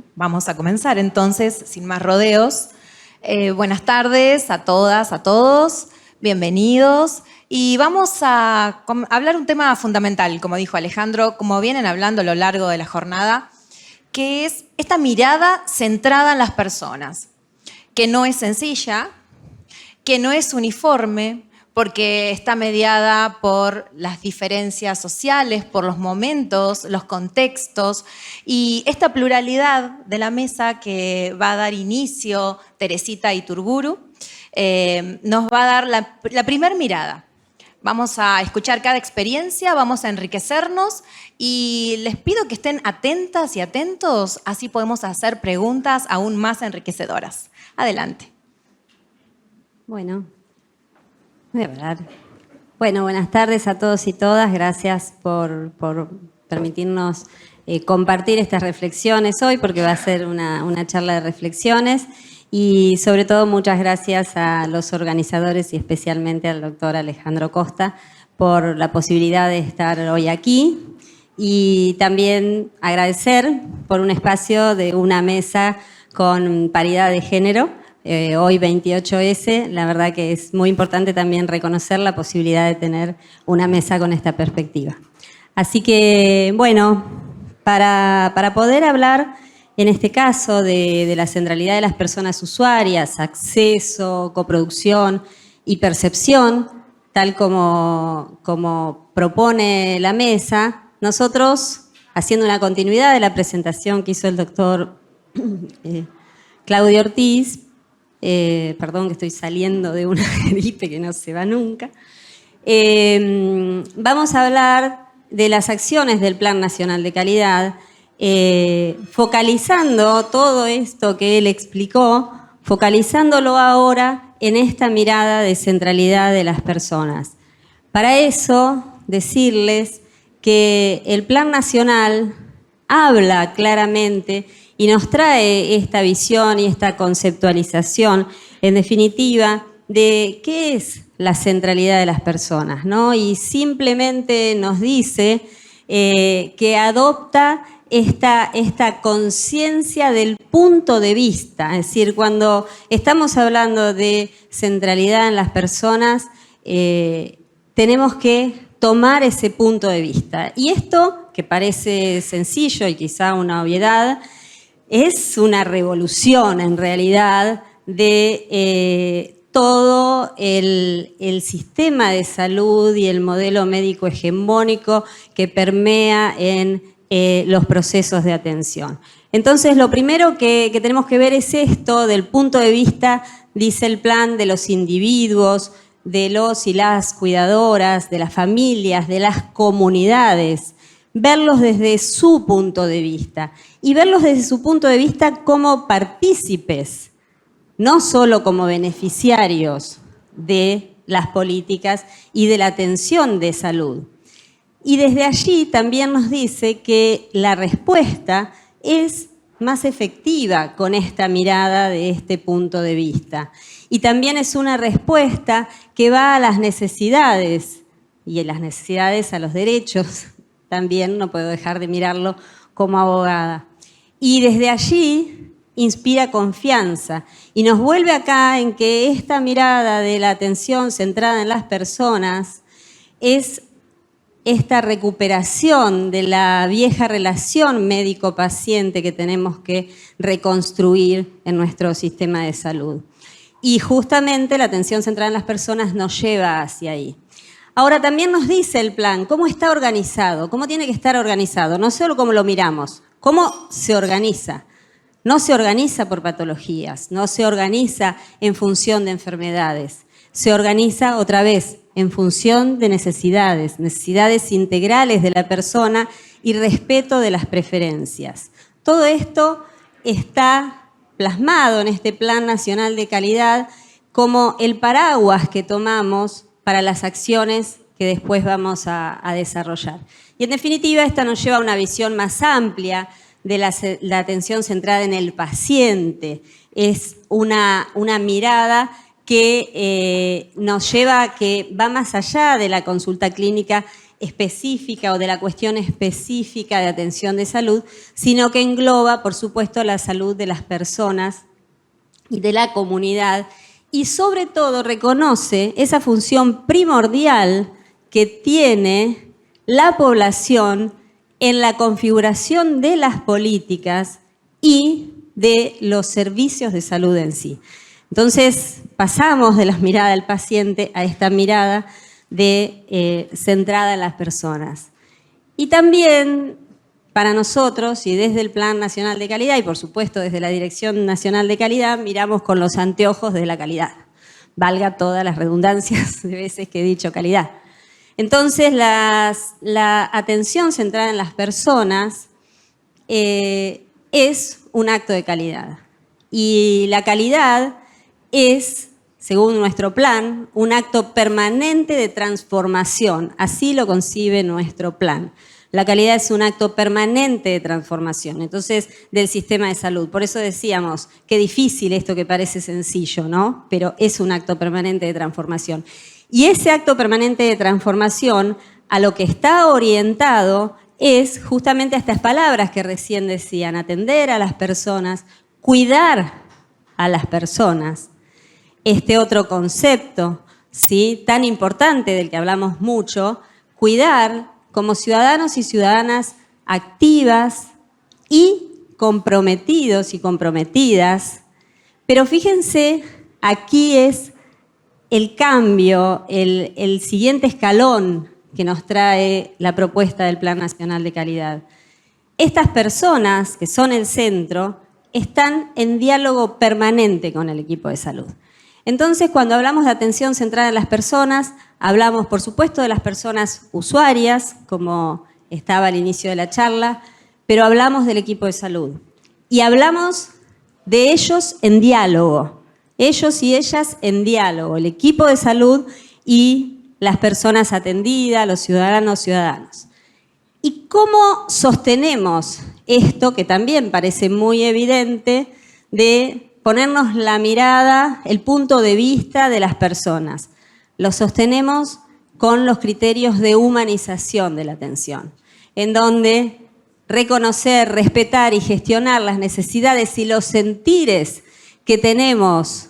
Bueno, vamos a comenzar entonces, sin más rodeos. Buenas tardes a todas, a todos, bienvenidos. Y vamos a hablar un tema fundamental, como dijo Alejandro, como vienen hablando a lo largo de la jornada, que es esta mirada centrada en las personas, que no es sencilla, que no es uniforme, porque está mediada por las diferencias sociales, por los momentos, los contextos, y esta pluralidad de la mesa que va a dar inicio Teresita Iturburu nos va a dar la primer mirada. Vamos a escuchar cada experiencia, vamos a enriquecernos y les pido que estén atentas y atentos, así podemos hacer preguntas aún más enriquecedoras. Adelante. Bueno, voy a hablar. Bueno, buenas tardes a todos y todas. Gracias por permitirnos compartir estas reflexiones hoy, porque va a ser una charla de reflexiones. Y sobre todo, muchas gracias a los organizadores y especialmente al doctor Alejandro Costa por la posibilidad de estar hoy aquí. Y también agradecer por un espacio de una mesa con paridad de género. Hoy 28S, la verdad que es muy importante también reconocer la posibilidad de tener una mesa con esta perspectiva. Así que, bueno, para poder hablar en este caso de la centralidad de las personas usuarias, acceso, coproducción y percepción, tal como propone la mesa, nosotros, haciendo una continuidad de la presentación que hizo el doctor Claudio Ortiz, perdón que estoy saliendo de una gripe que no se va nunca, vamos a hablar de las acciones del Plan Nacional de Calidad, focalizando todo esto que él explicó, focalizándolo ahora en esta mirada de centralidad de las personas. Para eso, decirles que el Plan Nacional habla claramente y nos trae esta visión y esta conceptualización, en definitiva, de qué es la centralidad de las personas, ¿no? Y simplemente nos dice que adopta esta conciencia del punto de vista. Es decir, cuando estamos hablando de centralidad en las personas, tenemos que tomar ese punto de vista. Y esto, que parece sencillo y quizá una obviedad, es una revolución en realidad de todo el sistema de salud y el modelo médico hegemónico que permea en los procesos de atención. Entonces, lo primero que tenemos que ver es esto del punto de vista, dice el plan, de los individuos, de los y las cuidadoras, de las familias, de las comunidades, verlos desde su punto de vista y verlos desde su punto de vista como partícipes, no solo como beneficiarios de las políticas y de la atención de salud. Y desde allí también nos dice que la respuesta es más efectiva con esta mirada de este punto de vista. Y también es una respuesta que va a las necesidades y en las necesidades a los derechos. También no puedo dejar de mirarlo como abogada. Y desde allí inspira confianza y nos vuelve acá en que esta mirada de la atención centrada en las personas es esta recuperación de la vieja relación médico-paciente que tenemos que reconstruir en nuestro sistema de salud. Y justamente la atención centrada en las personas nos lleva hacia ahí. Ahora también nos dice el plan cómo está organizado, cómo tiene que estar organizado, no solo cómo lo miramos, cómo se organiza. No se organiza por patologías, no se organiza en función de enfermedades, se organiza otra vez en función de necesidades, necesidades integrales de la persona y respeto de las preferencias. Todo esto está plasmado en este Plan Nacional de Calidad como el paraguas que tomamos para las acciones que después vamos a desarrollar. Y en definitiva, esta nos lleva a una visión más amplia de la atención centrada en el paciente. Es una mirada que nos lleva a que va más allá de la consulta clínica específica o de la cuestión específica de atención de salud, sino que engloba, por supuesto, la salud de las personas y de la comunidad, y sobre todo reconoce esa función primordial que tiene la población en la configuración de las políticas y de los servicios de salud en sí. Entonces, pasamos de la mirada del paciente a esta mirada centrada en las personas. Y también para nosotros, y desde el Plan Nacional de Calidad, y por supuesto desde la Dirección Nacional de Calidad, miramos con los anteojos de la calidad. Valga todas las redundancias de veces que he dicho calidad. Entonces, la atención centrada en las personas es un acto de calidad. Y la calidad es, según nuestro plan, un acto permanente de transformación. Así lo concibe nuestro plan. La calidad es un acto permanente de transformación, entonces, del sistema de salud. Por eso decíamos, qué difícil esto que parece sencillo, ¿no? Pero es un acto permanente de transformación. Y ese acto permanente de transformación, a lo que está orientado, es justamente a estas palabras que recién decían, atender a las personas, cuidar a las personas. Este otro concepto, ¿sí?, tan importante del que hablamos mucho, cuidar como ciudadanos y ciudadanas activas y comprometidos y comprometidas. Pero fíjense, aquí es el cambio, el siguiente escalón que nos trae la propuesta del Plan Nacional de Calidad. Estas personas, que son el centro, están en diálogo permanente con el equipo de salud. Entonces, cuando hablamos de atención centrada en las personas, hablamos, por supuesto, de las personas usuarias, como estaba al inicio de la charla, pero hablamos del equipo de salud. Y hablamos de ellos en diálogo, ellos y ellas en diálogo, el equipo de salud y las personas atendidas, los ciudadanos. ¿Y cómo sostenemos esto, que también parece muy evidente, de ponernos la mirada, el punto de vista de las personas? Lo sostenemos con los criterios de humanización de la atención, en donde reconocer, respetar y gestionar las necesidades y los sentires que tenemos,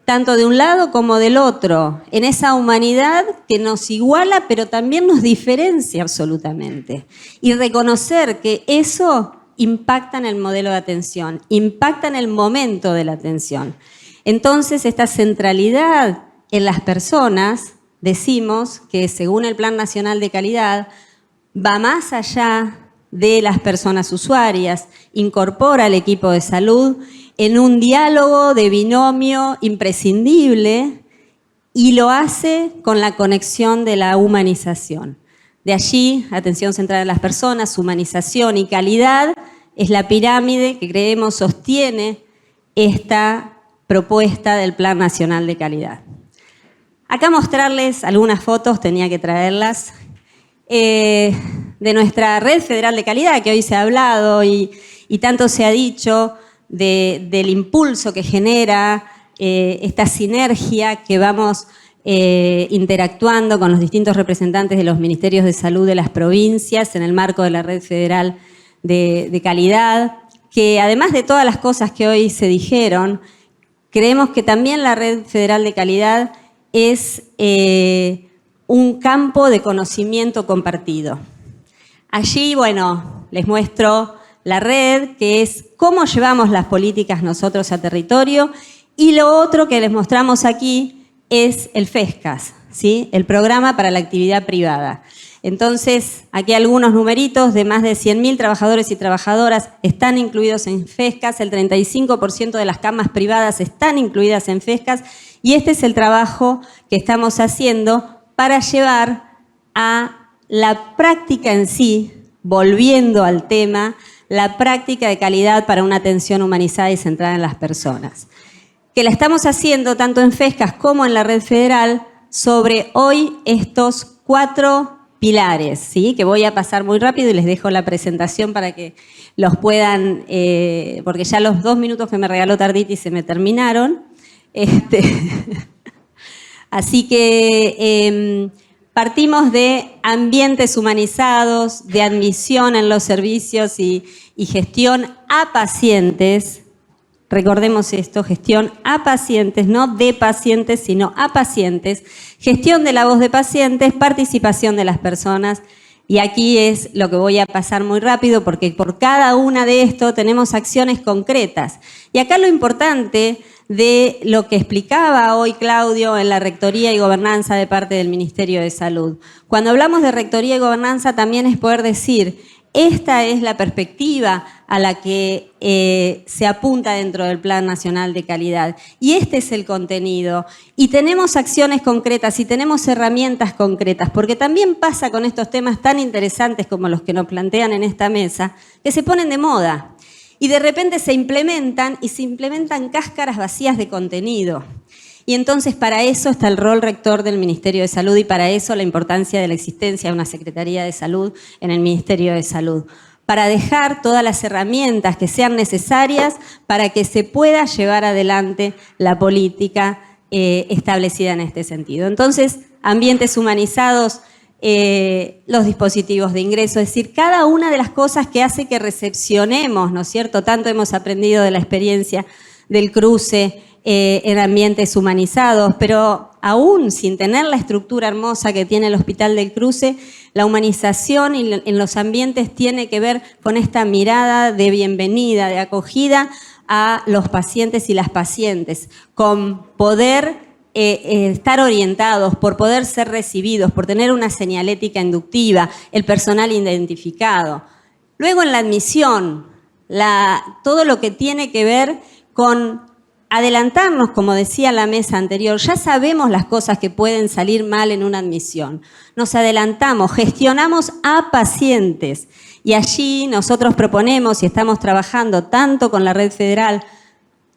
tanto de un lado como del otro, en esa humanidad que nos iguala, pero también nos diferencia absolutamente. Y reconocer que eso impacta en el modelo de atención, impacta en el momento de la atención. Entonces, esta centralidad en las personas, decimos que según el Plan Nacional de Calidad, va más allá de las personas usuarias, incorpora al equipo de salud en un diálogo de binomio imprescindible y lo hace con la conexión de la humanización. De allí, atención centrada en las personas, humanización y calidad, es la pirámide que creemos sostiene esta propuesta del Plan Nacional de Calidad. Acá mostrarles algunas fotos, tenía que traerlas, de nuestra Red Federal de Calidad, que hoy se ha hablado y tanto se ha dicho del impulso que genera esta sinergia que vamos interactuando con los distintos representantes de los ministerios de salud de las provincias en el marco de la Red Federal de Calidad, que además de todas las cosas que hoy se dijeron, creemos que también la Red Federal de Calidad es un campo de conocimiento compartido. Allí, bueno, les muestro la red, que es cómo llevamos las políticas nosotros a territorio, y lo otro que les mostramos aquí es el FESCAS, ¿sí?, el Programa para la Actividad Privada. Entonces, aquí algunos numeritos de más de 100.000 trabajadores y trabajadoras están incluidos en FESCAS, el 35% de las camas privadas están incluidas en FESCAS, y este es el trabajo que estamos haciendo para llevar a la práctica en sí, volviendo al tema, la práctica de calidad para una atención humanizada y centrada en las personas. Que la estamos haciendo tanto en FESCAS como en la Red Federal sobre hoy estos 4 pilares, ¿sí?, que voy a pasar muy rápido y les dejo la presentación para que los puedan, porque ya los 2 minutos que me regaló Tarditi se me terminaron. Así que Partimos de ambientes humanizados, de admisión en los servicios y gestión a pacientes. Recordemos esto, gestión a pacientes, no de pacientes, sino a pacientes. Gestión de la voz de pacientes, participación de las personas. Y aquí es lo que voy a pasar muy rápido porque por cada una de esto tenemos acciones concretas. Y acá lo importante de lo que explicaba hoy Claudio en la Rectoría y Gobernanza de parte del Ministerio de Salud. Cuando hablamos de Rectoría y Gobernanza también es poder decir, esta es la perspectiva a la que se apunta dentro del Plan Nacional de Calidad. Y este es el contenido. Y tenemos acciones concretas y tenemos herramientas concretas, porque también pasa con estos temas tan interesantes como los que nos plantean en esta mesa, que se ponen de moda. Y de repente se implementan cáscaras vacías de contenido. Y entonces para eso está el rol rector del Ministerio de Salud y para eso la importancia de la existencia de una Secretaría de Salud en el Ministerio de Salud. Para dejar todas las herramientas que sean necesarias para que se pueda llevar adelante la política establecida en este sentido. Entonces, ambientes humanizados, los dispositivos de ingreso, es decir, cada una de las cosas que hace que recepcionemos, ¿no es cierto? Tanto hemos aprendido de la experiencia del cruce en ambientes humanizados, pero aún sin tener la estructura hermosa que tiene el Hospital del Cruce, la humanización en los ambientes tiene que ver con esta mirada de bienvenida, de acogida a los pacientes y las pacientes, con poder estar orientados, por poder ser recibidos, por tener una señalética inductiva, el personal identificado. Luego en la admisión, todo lo que tiene que ver con adelantarnos, como decía la mesa anterior, ya sabemos las cosas que pueden salir mal en una admisión. Nos adelantamos, gestionamos a pacientes y allí nosotros proponemos y estamos trabajando tanto con la red federal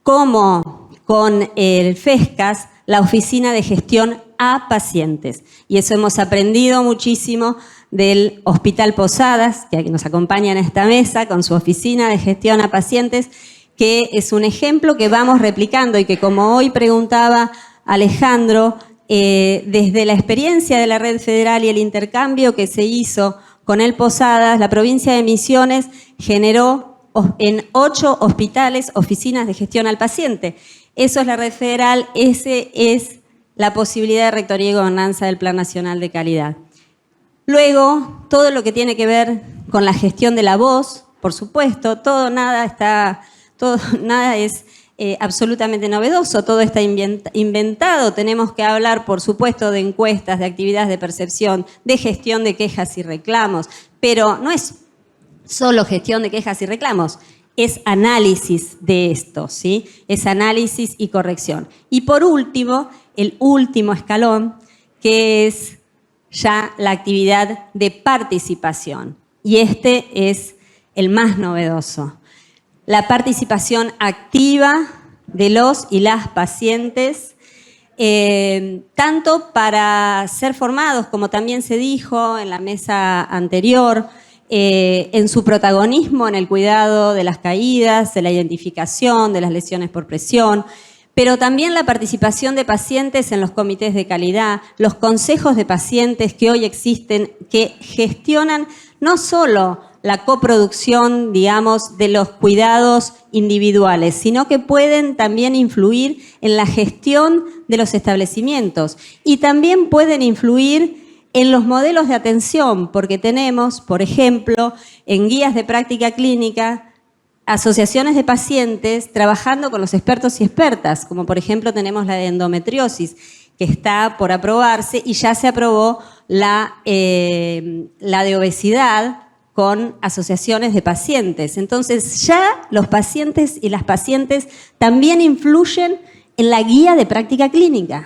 como con el FESCAS, la Oficina de Gestión a Pacientes. Y eso hemos aprendido muchísimo del Hospital Posadas, que nos acompaña en esta mesa, con su Oficina de Gestión a Pacientes, que es un ejemplo que vamos replicando y que, como hoy preguntaba Alejandro, desde la experiencia de la red federal y el intercambio que se hizo con el Posadas, la provincia de Misiones generó en 8 hospitales oficinas de gestión al paciente. Eso es la red federal, ese es la posibilidad de rectoría y gobernanza del Plan Nacional de Calidad. Luego, todo lo que tiene que ver con la gestión de la voz, por supuesto, nada es absolutamente novedoso, todo está inventado. Tenemos que hablar, por supuesto, de encuestas, de actividades de percepción, de gestión de quejas y reclamos, pero no es solo gestión de quejas y reclamos, es análisis de esto, ¿sí? Es análisis y corrección. Y por último, el último escalón, que es ya la actividad de participación. Y este es el más novedoso. La participación activa de los y las pacientes, tanto para ser formados, como también se dijo en la mesa anterior, en su protagonismo en el cuidado de las caídas, de la identificación, de las lesiones por presión, pero también la participación de pacientes en los comités de calidad, los consejos de pacientes que hoy existen, que gestionan no solo la coproducción, digamos, de los cuidados individuales, sino que pueden también influir en la gestión de los establecimientos y también pueden influir en los modelos de atención, porque tenemos, por ejemplo, en guías de práctica clínica, asociaciones de pacientes trabajando con los expertos y expertas, como por ejemplo tenemos la de endometriosis, que está por aprobarse y ya se aprobó la de obesidad con asociaciones de pacientes. Entonces ya los pacientes y las pacientes también influyen en la guía de práctica clínica.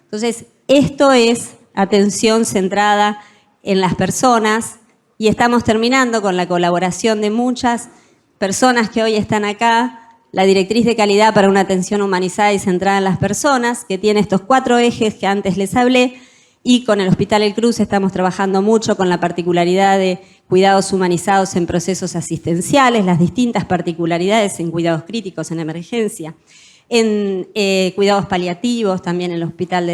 Entonces esto es atención centrada en las personas y estamos terminando con la colaboración de muchas personas que hoy están acá, la directriz de calidad para una atención humanizada y centrada en las personas, que tiene estos 4 ejes que antes les hablé, y con el Hospital El Cruce estamos trabajando mucho con la particularidad de cuidados humanizados en procesos asistenciales, las distintas particularidades en cuidados críticos, en emergencia. En cuidados paliativos, también el Hospital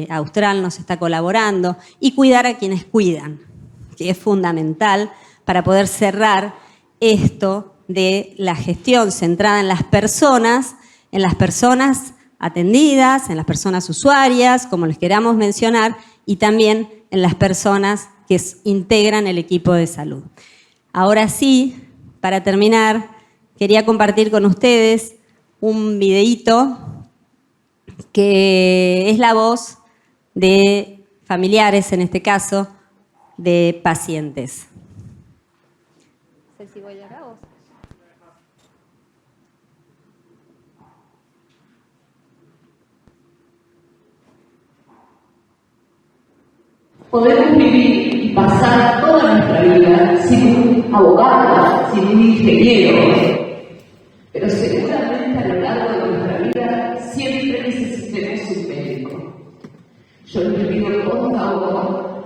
Austral nos está colaborando, y cuidar a quienes cuidan, que es fundamental para poder cerrar esto de la gestión centrada en las personas atendidas, en las personas usuarias, como les queramos mencionar, y también en las personas que integran el equipo de salud. Ahora sí, para terminar, quería compartir con ustedes un videíto que es la voz de familiares, en este caso, de pacientes. No sé si voy acá o... Podemos vivir y pasar toda nuestra vida sin un abogado, sin un ingeniero, pero seguramente a lo largo de nuestra vida siempre necesitemos un médico. Yo les pido por favor,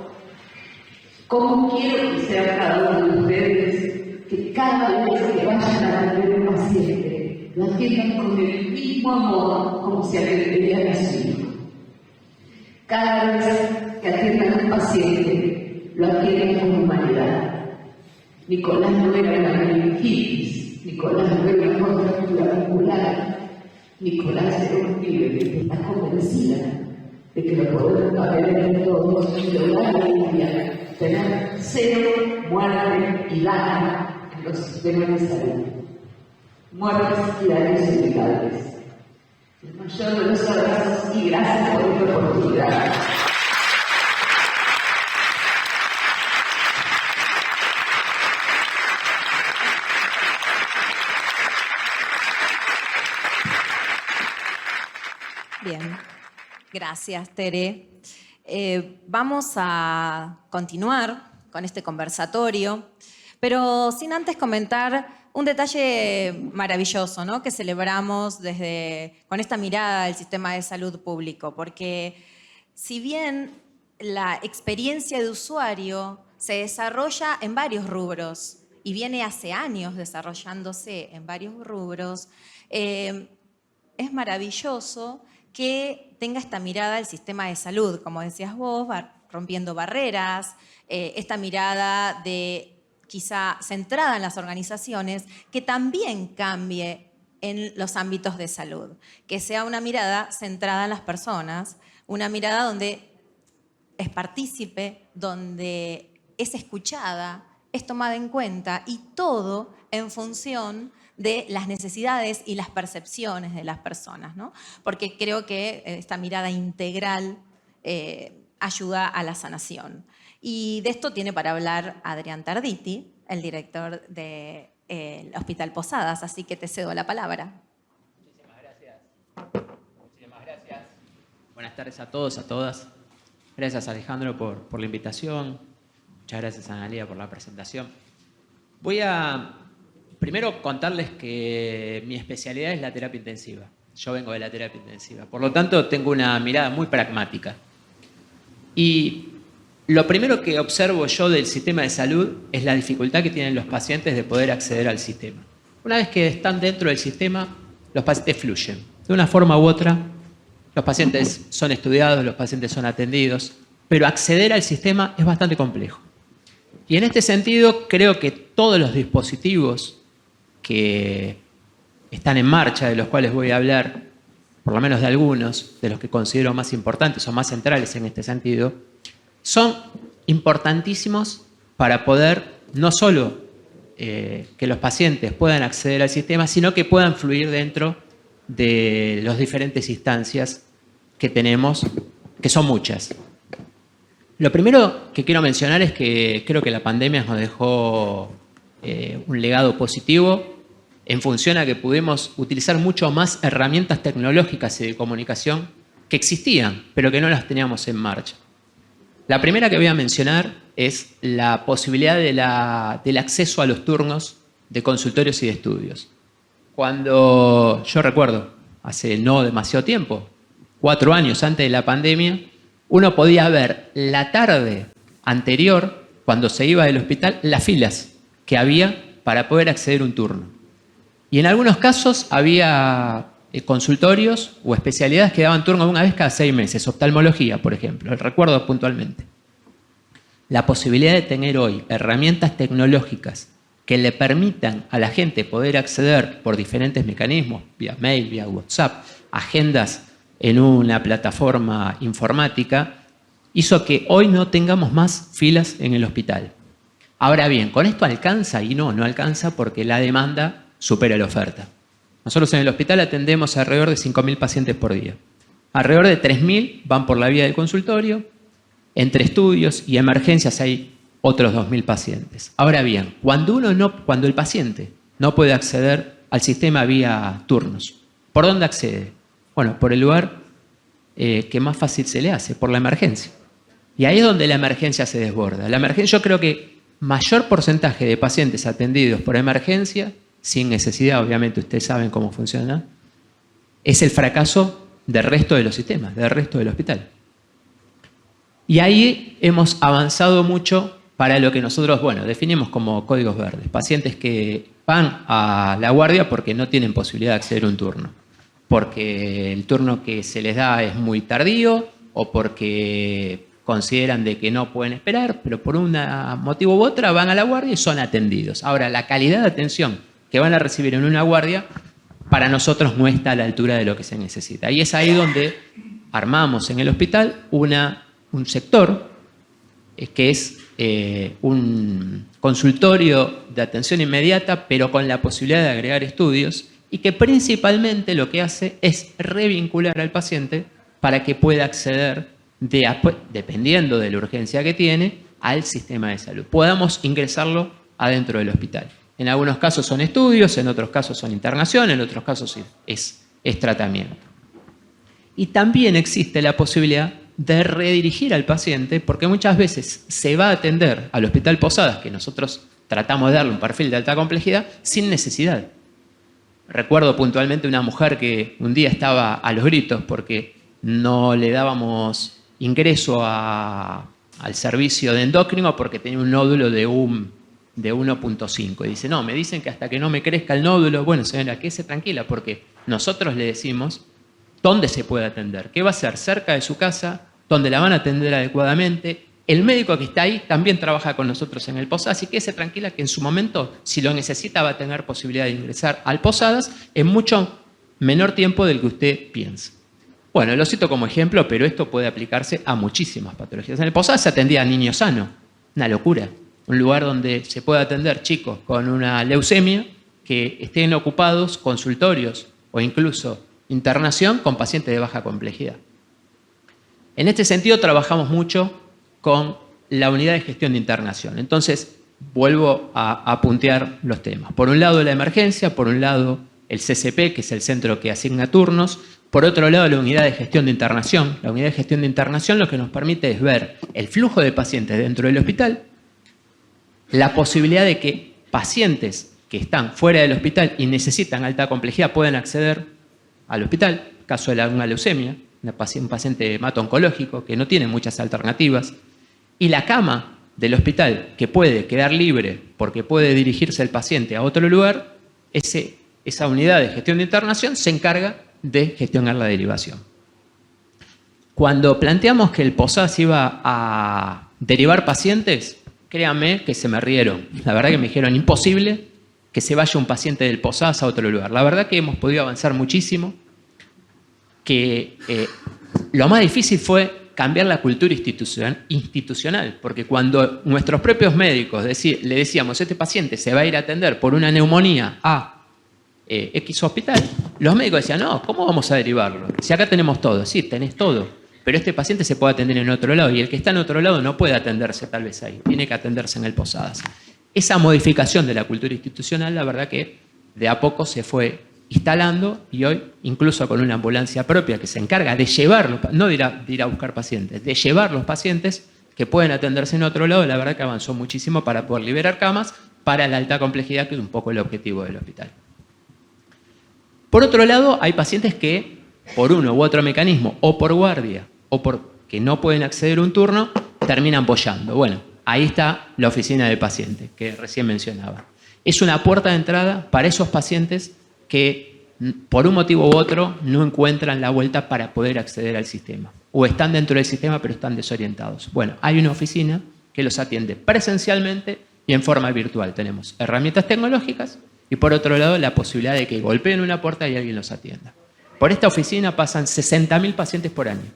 ¿cómo quiero que sea cada uno de ustedes que cada vez que vayan a atender un paciente lo atiendan con el mismo amor como si atenderían a su hijo? Cada vez que atiendan a un paciente, lo atiendan con humanidad. Nicolás no era una meningitis, Nicolás no era una contractura muscular, Nicolás era un pibe que está convencida de que lo podemos haber todos y lograr tener 0 muerte y daño en los sistemas de salud. Muertes y daños inevitables. El mayor de los abrazos y gracias por esta oportunidad. Bien, gracias, Tere. Vamos a continuar con este conversatorio, pero sin antes comentar un detalle maravilloso, ¿no?, que celebramos con esta mirada del sistema de salud público, porque si bien la experiencia de usuario se desarrolla en varios rubros y viene hace años desarrollándose en varios rubros, es maravilloso que tenga esta mirada del sistema de salud, como decías vos, rompiendo barreras, esta mirada quizá centrada en las organizaciones, que también cambie en los ámbitos de salud, que sea una mirada centrada en las personas, una mirada donde es partícipe, donde es escuchada, es tomada en cuenta, y todo en función de las necesidades y las percepciones de las personas, ¿no? Porque creo que esta mirada integral ayuda a la sanación. Y de esto tiene para hablar Adrián Tarditi, el director del Hospital Posadas, así que te cedo la palabra. Muchísimas gracias. Muchísimas gracias. Buenas tardes a todos, a todas. Gracias, Alejandro, por la invitación. Muchas gracias, Analía, por la presentación. Voy a primero contarles que mi especialidad es la terapia intensiva. Yo vengo de la terapia intensiva. Por lo tanto, tengo una mirada muy pragmática. Y lo primero que observo yo del sistema de salud es la dificultad que tienen los pacientes de poder acceder al sistema. Una vez que están dentro del sistema, los pacientes fluyen. De una forma u otra, los pacientes son estudiados, los pacientes son atendidos, pero acceder al sistema es bastante complejo. Y en este sentido, creo que todos los dispositivos que están en marcha, de los cuales voy a hablar, por lo menos de algunos, de los que considero más importantes o más centrales en este sentido, son importantísimos para poder no solo que los pacientes puedan acceder al sistema, sino que puedan fluir dentro de las diferentes instancias que tenemos, que son muchas. Lo primero que quiero mencionar es que creo que la pandemia nos dejó un legado positivo en función a que pudimos utilizar mucho más herramientas tecnológicas y de comunicación que existían, pero que no las teníamos en marcha. La primera que voy a mencionar es la posibilidad del acceso a los turnos de consultorios y de estudios. Cuando yo recuerdo, hace no demasiado tiempo, 4 años antes de la pandemia, uno podía ver la tarde anterior, cuando se iba del hospital, las filas que había para poder acceder a un turno. Y en algunos casos había consultorios o especialidades que daban turno una vez cada 6 meses, oftalmología, por ejemplo, recuerdo puntualmente. La posibilidad de tener hoy herramientas tecnológicas que le permitan a la gente poder acceder por diferentes mecanismos, vía mail, vía WhatsApp, agendas en una plataforma informática, hizo que hoy no tengamos más filas en el hospital. Ahora bien, ¿con esto alcanza? Y no alcanza porque la demanda supera la oferta. Nosotros en el hospital atendemos alrededor de 5.000 pacientes por día. Alrededor de 3.000 van por la vía del consultorio. Entre estudios y emergencias hay otros 2.000 pacientes. Ahora bien, cuando el paciente no puede acceder al sistema vía turnos, ¿por dónde accede? Bueno, por el lugar que más fácil se le hace, por la emergencia. Y ahí es donde la emergencia se desborda. La emergencia, yo creo que mayor porcentaje de pacientes atendidos por emergencia, sin necesidad, obviamente ustedes saben cómo funciona, es el fracaso del resto de los sistemas, del resto del hospital. Y ahí hemos avanzado mucho para lo que nosotros, definimos como códigos verdes. Pacientes que van a la guardia porque no tienen posibilidad de acceder a un turno. Porque el turno que se les da es muy tardío o porque consideran de que no pueden esperar, pero por un motivo u otro van a la guardia y son atendidos. Ahora, la calidad de atención que van a recibir en una guardia para nosotros no está a la altura de lo que se necesita. Y es ahí donde armamos en el hospital un sector que es un consultorio de atención inmediata, pero con la posibilidad de agregar estudios y que principalmente lo que hace es revincular al paciente para que pueda acceder, dependiendo de la urgencia que tiene, al sistema de salud. Podamos ingresarlo adentro del hospital. En algunos casos son estudios, en otros casos son internación, en otros casos es tratamiento. Y también existe la posibilidad de redirigir al paciente, porque muchas veces se va a atender al Hospital Posadas, que nosotros tratamos de darle un perfil de alta complejidad, sin necesidad. Recuerdo puntualmente una mujer que un día estaba a los gritos porque no le dábamos ingreso al servicio de endocrino porque tenía un nódulo de 1.5. Y dice, no, me dicen que hasta que no me crezca el nódulo, bueno, señora, quédese tranquila, porque nosotros le decimos dónde se puede atender, qué va a ser cerca de su casa, dónde la van a atender adecuadamente. El médico que está ahí también trabaja con nosotros en el Posadas, así que quédese tranquila que en su momento, si lo necesita, va a tener posibilidad de ingresar al Posadas en mucho menor tiempo del que usted piensa. Bueno, lo cito como ejemplo, pero esto puede aplicarse a muchísimas patologías. En el Posadas se atendía a niños sanos, una locura. Un lugar donde se puede atender chicos con una leucemia que estén ocupados consultorios o incluso internación con pacientes de baja complejidad. En este sentido trabajamos mucho con la unidad de gestión de internación. Entonces, vuelvo a puntear los temas. Por un lado la emergencia, por un lado el CCP, que es el centro que asigna turnos, por otro lado la unidad de gestión de internación. La unidad de gestión de internación lo que nos permite es ver el flujo de pacientes dentro del hospital, la posibilidad de que pacientes que están fuera del hospital y necesitan alta complejidad puedan acceder al hospital, caso de una leucemia, un paciente hemato-oncológico que no tiene muchas alternativas, y la cama del hospital que puede quedar libre porque puede dirigirse el paciente a otro lugar, esa unidad de gestión de internación se encarga de gestionar la derivación. Cuando planteamos que el Posadas iba a derivar pacientes, créanme que se me rieron. La verdad que me dijeron, imposible que se vaya un paciente del Posadas a otro lugar. La verdad que hemos podido avanzar muchísimo, que lo más difícil fue cambiar la cultura institucional, porque cuando nuestros propios médicos le decíamos, este paciente se va a ir a atender por una neumonía a X hospital, los médicos decían, no, ¿cómo vamos a derivarlo? Si acá tenemos todo, sí, tenés todo, pero este paciente se puede atender en otro lado y el que está en otro lado no puede atenderse tal vez ahí, tiene que atenderse en el Posadas. Esa modificación de la cultura institucional, la verdad que de a poco se fue instalando y hoy, incluso con una ambulancia propia que se encarga de llevarlos, no de ir a buscar pacientes, de llevar los pacientes que pueden atenderse en otro lado, la verdad que avanzó muchísimo para poder liberar camas para la alta complejidad, que es un poco el objetivo del hospital. Por otro lado, hay pacientes que, por uno u otro mecanismo, o por guardia, o porque no pueden acceder a un turno, terminan boyando. Bueno, ahí está la oficina del paciente, que recién mencionaba. Es una puerta de entrada para esos pacientes que por un motivo u otro, no encuentran la vuelta para poder acceder al sistema. O están dentro del sistema, pero están desorientados. Bueno, hay una oficina que los atiende presencialmente y en forma virtual. Tenemos herramientas tecnológicas y, por otro lado, la posibilidad de que golpeen una puerta y alguien los atienda. Por esta oficina pasan 60.000 pacientes por año.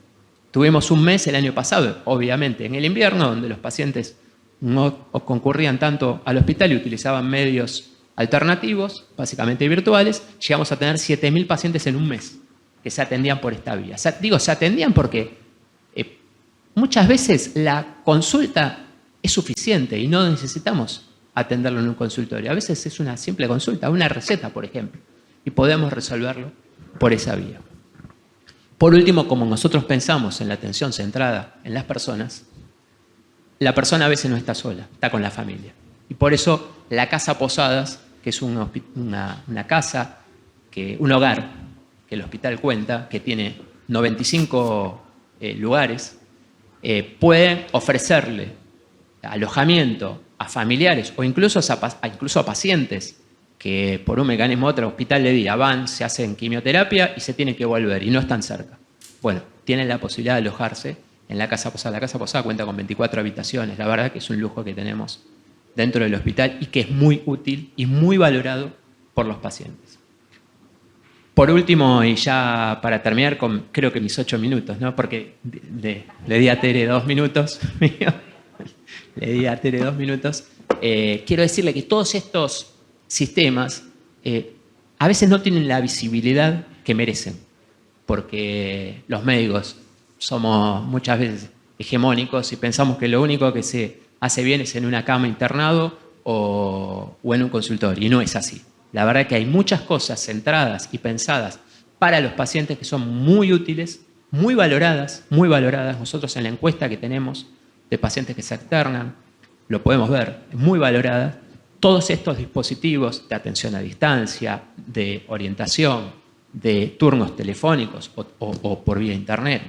Tuvimos un mes el año pasado, obviamente, en el invierno, donde los pacientes no concurrían tanto al hospital y utilizaban medios alternativos, básicamente virtuales. Llegamos a tener 7.000 pacientes en un mes que se atendían por esta vía. Digo, se atendían porque muchas veces la consulta es suficiente y no necesitamos atenderlo en un consultorio. A veces es una simple consulta, una receta, por ejemplo, y podemos resolverlo por esa vía. Por último, como nosotros pensamos en la atención centrada en las personas, la persona a veces no está sola, está con la familia. Y por eso la Casa Posadas, que es una casa, un hogar que el hospital cuenta, que tiene 95 lugares, puede ofrecerle alojamiento a familiares o incluso a pacientes que por un mecanismo u otro hospital de día van, se hacen quimioterapia y se tienen que volver y no están cerca. Bueno, tienen la posibilidad de alojarse en la Casa Posada. La Casa Posada cuenta con 24 habitaciones. La verdad que es un lujo que tenemos dentro del hospital y que es muy útil y muy valorado por los pacientes. Por último, y ya para terminar con creo que mis 8 minutos, ¿no? Porque le di a Tere 2 minutos. Le di a Tere 2 minutos. Quiero decirle que todos estos sistemas a veces no tienen la visibilidad que merecen, porque los médicos somos muchas veces hegemónicos y pensamos que lo único que se hace bien es en una cama internado o en un consultorio, y no es así. La verdad que hay muchas cosas centradas y pensadas para los pacientes que son muy útiles, muy valoradas. Nosotros en la encuesta que tenemos de pacientes que se externan, lo podemos ver, es muy valorada. Todos estos dispositivos de atención a distancia, de orientación, de turnos telefónicos o por vía internet,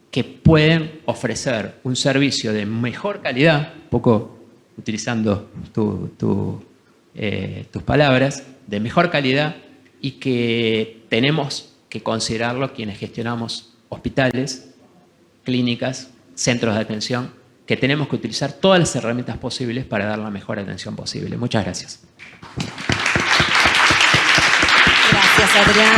que pueden ofrecer un servicio de mejor calidad, un poco utilizando tus palabras, de mejor calidad, y que tenemos que considerarlo quienes gestionamos hospitales, clínicas, centros de atención, que tenemos que utilizar todas las herramientas posibles para dar la mejor atención posible. Muchas gracias. Gracias, Adrián.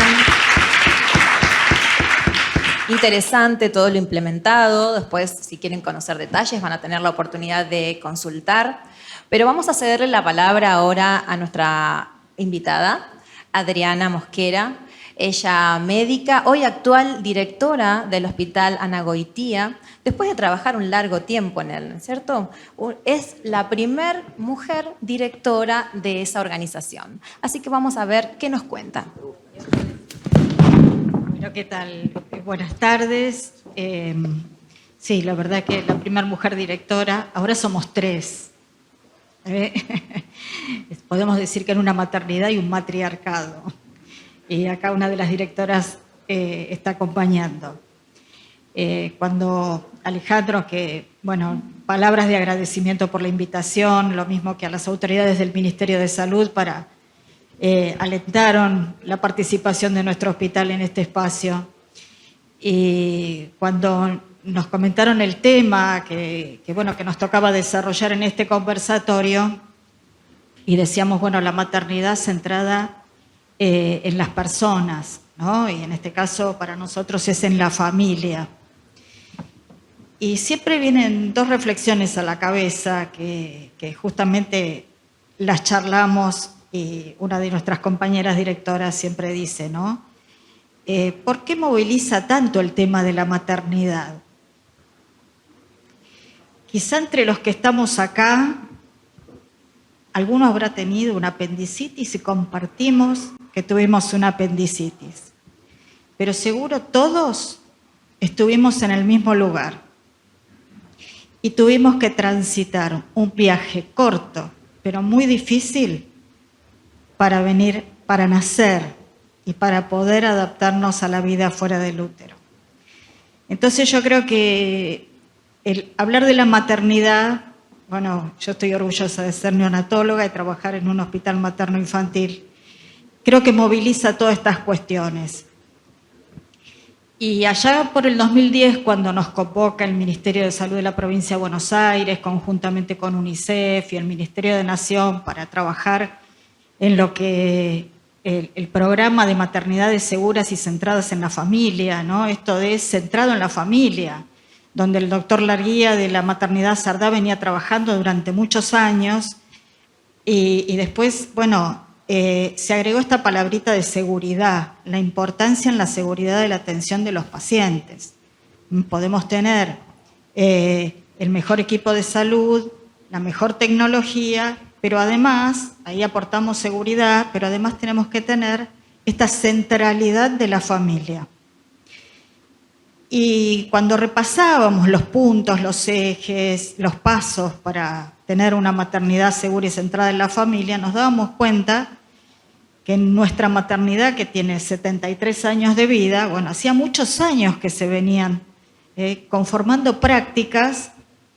Interesante todo lo implementado. Después, si quieren conocer detalles, van a tener la oportunidad de consultar. Pero vamos a cederle la palabra ahora a nuestra invitada, Adriana Mosquera. Ella médica, hoy actual directora del Hospital Ana Goitía, después de trabajar un largo tiempo en él, ¿cierto? Es la primer mujer directora de esa organización. Así que vamos a ver qué nos cuenta. Bueno, ¿qué tal? Buenas tardes. Sí, la verdad que la primer mujer directora, ahora somos 3. Podemos decir que en una maternidad y un matriarcado. Y acá una de las directoras está acompañando. Cuando Alejandro, palabras de agradecimiento por la invitación, lo mismo que a las autoridades del Ministerio de Salud alentaron la participación de nuestro hospital en este espacio. Y cuando nos comentaron el tema que nos tocaba desarrollar en este conversatorio, y decíamos, la maternidad centrada en las personas, ¿no? Y en este caso para nosotros es en la familia. Y siempre vienen 2 reflexiones a la cabeza que justamente las charlamos y una de nuestras compañeras directoras siempre dice, ¿no? ¿Por qué moviliza tanto el tema de la maternidad? Quizá entre los que estamos acá, alguno habrá tenido una apendicitis y compartimos que tuvimos una apendicitis. Pero seguro todos estuvimos en el mismo lugar y tuvimos que transitar un viaje corto, pero muy difícil para nacer y para poder adaptarnos a la vida fuera del útero. Entonces yo creo que el hablar de la maternidad, yo estoy orgullosa de ser neonatóloga y trabajar en un hospital materno-infantil creo que moviliza todas estas cuestiones. Y allá por el 2010, cuando nos convoca el Ministerio de Salud de la Provincia de Buenos Aires, conjuntamente con UNICEF y el Ministerio de Nación, para trabajar en lo que el programa de maternidades seguras y centradas en la familia, ¿no? Esto de centrado en la familia, donde el doctor Larguía de la maternidad Sardá venía trabajando durante muchos años, y después, bueno, se agregó esta palabrita de seguridad, la importancia en la seguridad de la atención de los pacientes. Podemos tener el mejor equipo de salud, la mejor tecnología, pero además, ahí aportamos seguridad, pero además tenemos que tener esta centralidad de la familia. Y cuando repasábamos los puntos, los ejes, los pasos para tener una maternidad segura y centrada en la familia, nos dábamos cuenta que en nuestra maternidad, que tiene 73 años de vida, bueno, hacía muchos años que se venían conformando prácticas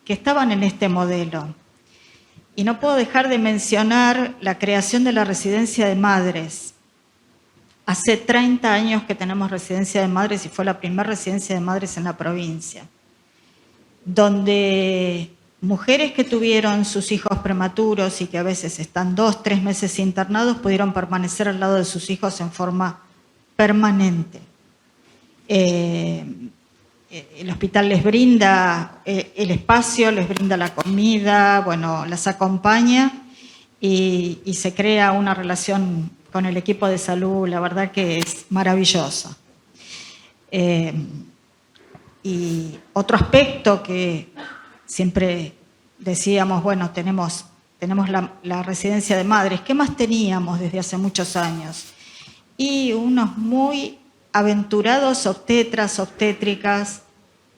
que estaban en este modelo. Y no puedo dejar de mencionar la creación de la residencia de madres. Hace 30 años que tenemos residencia de madres y fue la primera residencia de madres en la provincia, donde mujeres que tuvieron sus hijos prematuros y que a veces están 2, 3 meses internados pudieron permanecer al lado de sus hijos en forma permanente. El hospital les brinda el espacio, les brinda la comida, bueno, las acompaña y se crea una relación con el equipo de salud, la verdad que es maravillosa. Y otro aspecto que siempre decíamos, bueno, tenemos la residencia de madres, ¿qué más teníamos desde hace muchos años? Y unos muy aventurados obstetras, obstétricas,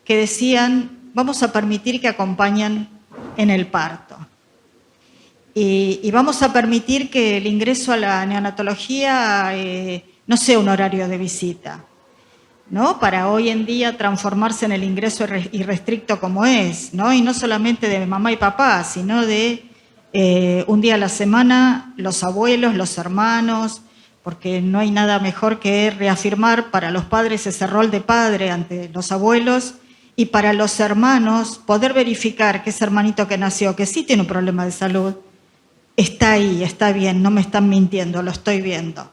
que decían, vamos a permitir que acompañen en el parto. Y vamos a permitir que el ingreso a la neonatología no sea un horario de visita, ¿no? Para hoy en día transformarse en el ingreso irrestricto como es, ¿no? Y no solamente de mamá y papá, sino de un día a la semana los abuelos, los hermanos, porque no hay nada mejor que reafirmar para los padres ese rol de padre ante los abuelos y para los hermanos poder verificar que ese hermanito que nació, que sí tiene un problema de salud, está ahí, está bien, no me están mintiendo, lo estoy viendo.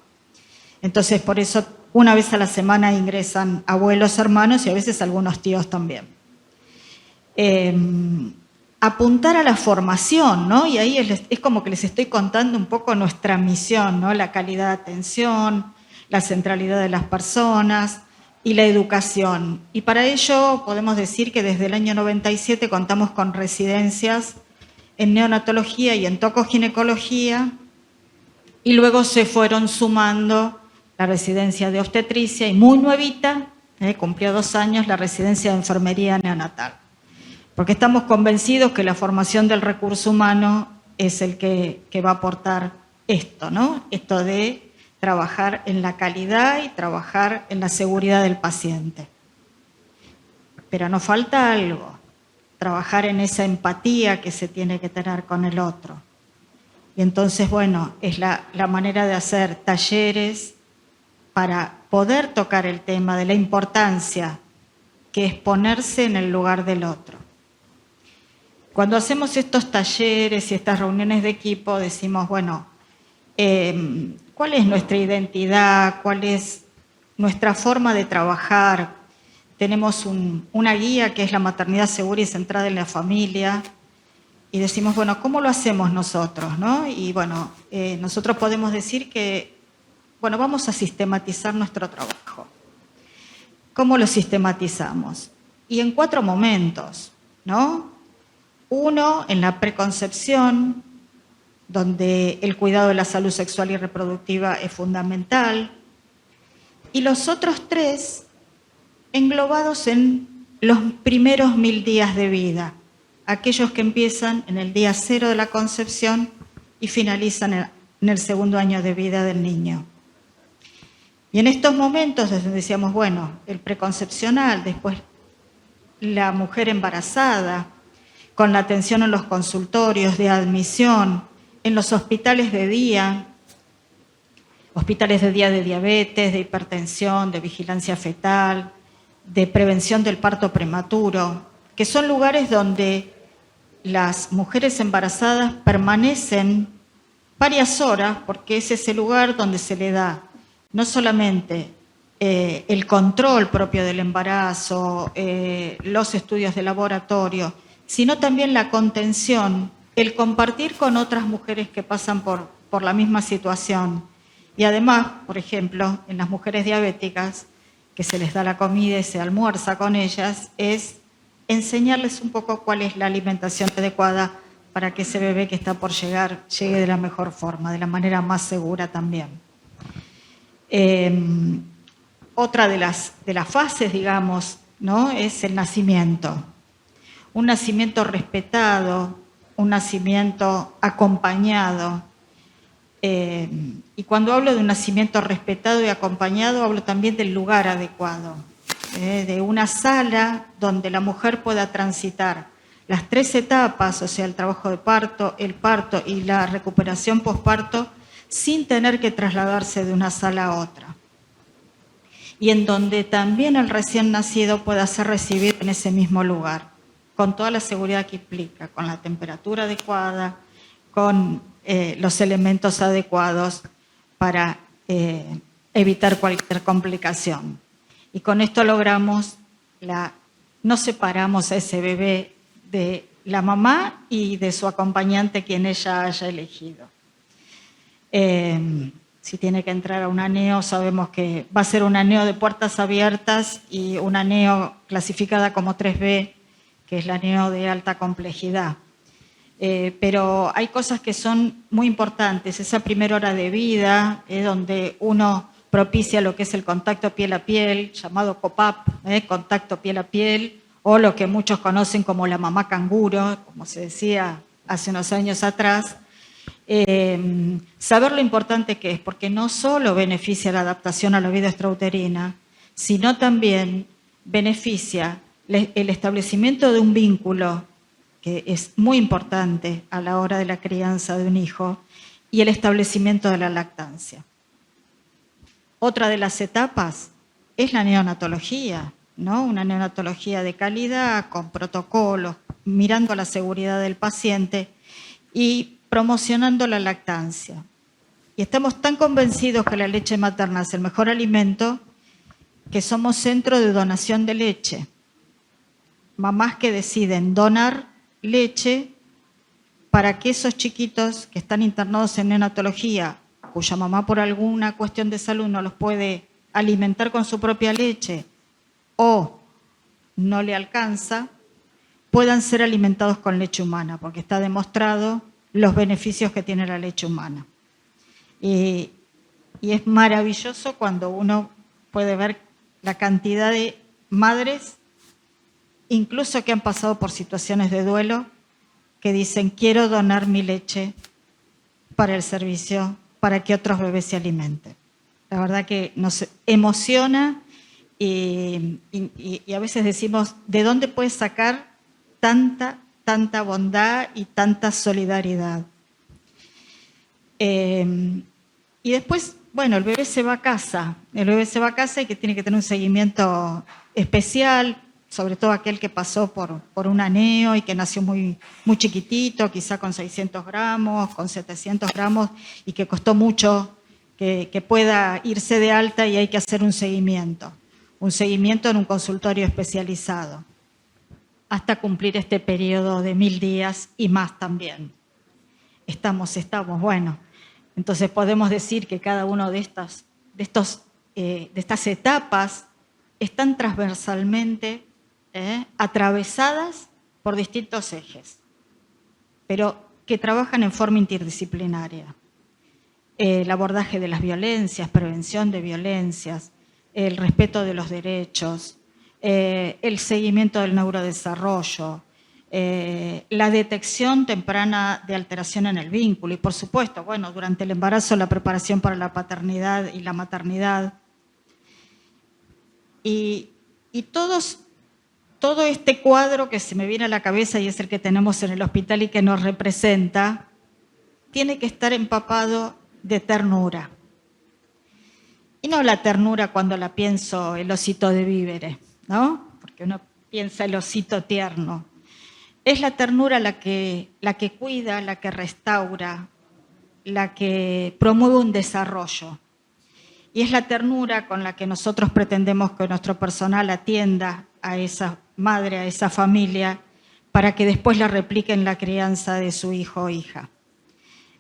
Entonces, por eso, una vez a la semana ingresan abuelos, hermanos y a veces algunos tíos también. Apuntar a la formación, ¿no? Y ahí es como que les estoy contando un poco nuestra misión, ¿no? La calidad de atención, la centralidad de las personas y la educación. Y para ello podemos decir que desde el año 97 contamos con residencias en neonatología y en tocoginecología, y luego se fueron sumando la residencia de obstetricia y muy nuevita, cumplió 2 años, la residencia de enfermería neonatal. Porque estamos convencidos que la formación del recurso humano es el que va a aportar esto, ¿no? Esto de trabajar en la calidad y trabajar en la seguridad del paciente. Pero nos falta algo, trabajar en esa empatía que se tiene que tener con el otro. Y entonces, bueno, es la manera de hacer talleres para poder tocar el tema de la importancia que es ponerse en el lugar del otro. Cuando hacemos estos talleres y estas reuniones de equipo, decimos, bueno, ¿cuál es nuestra identidad? ¿Cuál es nuestra forma de trabajar? Tenemos una guía que es la maternidad segura y centrada en la familia. Y decimos, bueno, ¿cómo lo hacemos nosotros, no? Y bueno, nosotros podemos decir que, bueno, vamos a sistematizar nuestro trabajo. ¿Cómo lo sistematizamos? Y en 4 momentos, ¿no? 1, en la preconcepción, donde el cuidado de la salud sexual y reproductiva es fundamental. Y los otros 3, englobados en los primeros 1000 días de vida, aquellos que empiezan en el día 0 de la concepción y finalizan en el 2.º año de vida del niño. Y en estos momentos, donde decíamos, bueno, el preconcepcional, después la mujer embarazada, con la atención en los consultorios de admisión, en los hospitales de día, hospitales de día de diabetes, de hipertensión, de vigilancia fetal, de prevención del parto prematuro, que son lugares donde las mujeres embarazadas permanecen varias horas, porque es ese lugar donde se le da no solamente el control propio del embarazo, los estudios de laboratorio, sino también la contención, el compartir con otras mujeres que pasan por la misma situación. Y además, por ejemplo, en las mujeres diabéticas, que se les da la comida y se almuerza con ellas, es enseñarles un poco cuál es la alimentación adecuada para que ese bebé que está por llegar llegue de la mejor forma, de la manera más segura también. Otra de las fases, digamos, ¿no?, es el nacimiento. Un nacimiento respetado, un nacimiento acompañado. Y cuando hablo de un nacimiento respetado y acompañado, hablo también del lugar adecuado, de una sala donde la mujer pueda transitar las 3 etapas, o sea, el trabajo de parto, el parto y la recuperación posparto, sin tener que trasladarse de una sala a otra. Y en donde también el recién nacido pueda ser recibido en ese mismo lugar, con toda la seguridad que implica, con la temperatura adecuada, con los elementos adecuados para evitar cualquier complicación. Y con esto logramos, no separamos a ese bebé de la mamá y de su acompañante, quien ella haya elegido. Si tiene que entrar a un aneo, sabemos que va a ser un aneo de puertas abiertas y un aneo clasificada como 3B, que es la aneo de alta complejidad. Pero hay cosas que son muy importantes. Esa primera hora de vida es donde uno propicia lo que es el contacto piel a piel, llamado COPAP, contacto piel a piel, o lo que muchos conocen como la mamá canguro, como se decía hace unos años atrás. Saber lo importante que es, porque no solo beneficia la adaptación a la vida extrauterina, sino también beneficia el establecimiento de un vínculo que es muy importante a la hora de la crianza de un hijo, y el establecimiento de la lactancia. Otra de las etapas es la neonatología, ¿no? Una neonatología de calidad, con protocolos, mirando la seguridad del paciente y promocionando la lactancia. Y estamos tan convencidos que la leche materna es el mejor alimento, que somos centro de donación de leche. Mamás que deciden donar leche para que esos chiquitos que están internados en neonatología, cuya mamá por alguna cuestión de salud no los puede alimentar con su propia leche o no le alcanza, puedan ser alimentados con leche humana, porque está demostrado los beneficios que tiene la leche humana. Y es maravilloso cuando uno puede ver la cantidad de madres, incluso que han pasado por situaciones de duelo, que dicen: quiero donar mi leche para el servicio, para que otros bebés se alimenten. La verdad que nos emociona y a veces decimos: ¿de dónde puedes sacar tanta bondad y tanta solidaridad? Y después, bueno, el bebé se va a casa. El bebé se va a casa y que tiene que tener un seguimiento especial, sobre todo aquel que pasó por un aneo y que nació muy chiquitito, quizá con 600 gramos, con 700 gramos, y que costó mucho que pueda irse de alta, y hay que hacer un seguimiento en un consultorio especializado, hasta cumplir este periodo de 1000 días y más también. Estamos, bueno. Entonces podemos decir que cada una de estas etapas están transversalmente atravesadas por distintos ejes, pero que trabajan en forma interdisciplinaria. El abordaje de las violencias, prevención de violencias, el respeto de los derechos, el seguimiento del neurodesarrollo, la detección temprana de alteración en el vínculo y, por supuesto, bueno, durante el embarazo, la preparación para la paternidad y la maternidad. Y todo este cuadro que se me viene a la cabeza, y es el que tenemos en el hospital y que nos representa, tiene que estar empapado de ternura. Y no la ternura cuando la pienso el osito de víveres, ¿no? Porque uno piensa el osito tierno. Es la ternura la que cuida, la que restaura, la que promueve un desarrollo. Y es la ternura con la que nosotros pretendemos que nuestro personal atienda a esa madre, a esa familia, para que después la replique en la crianza de su hijo o hija.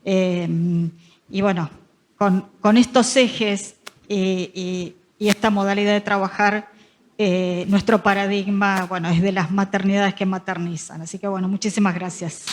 Y bueno, con estos ejes y esta modalidad de trabajar, nuestro paradigma, bueno, es de las maternidades que maternizan. Así que bueno, muchísimas gracias.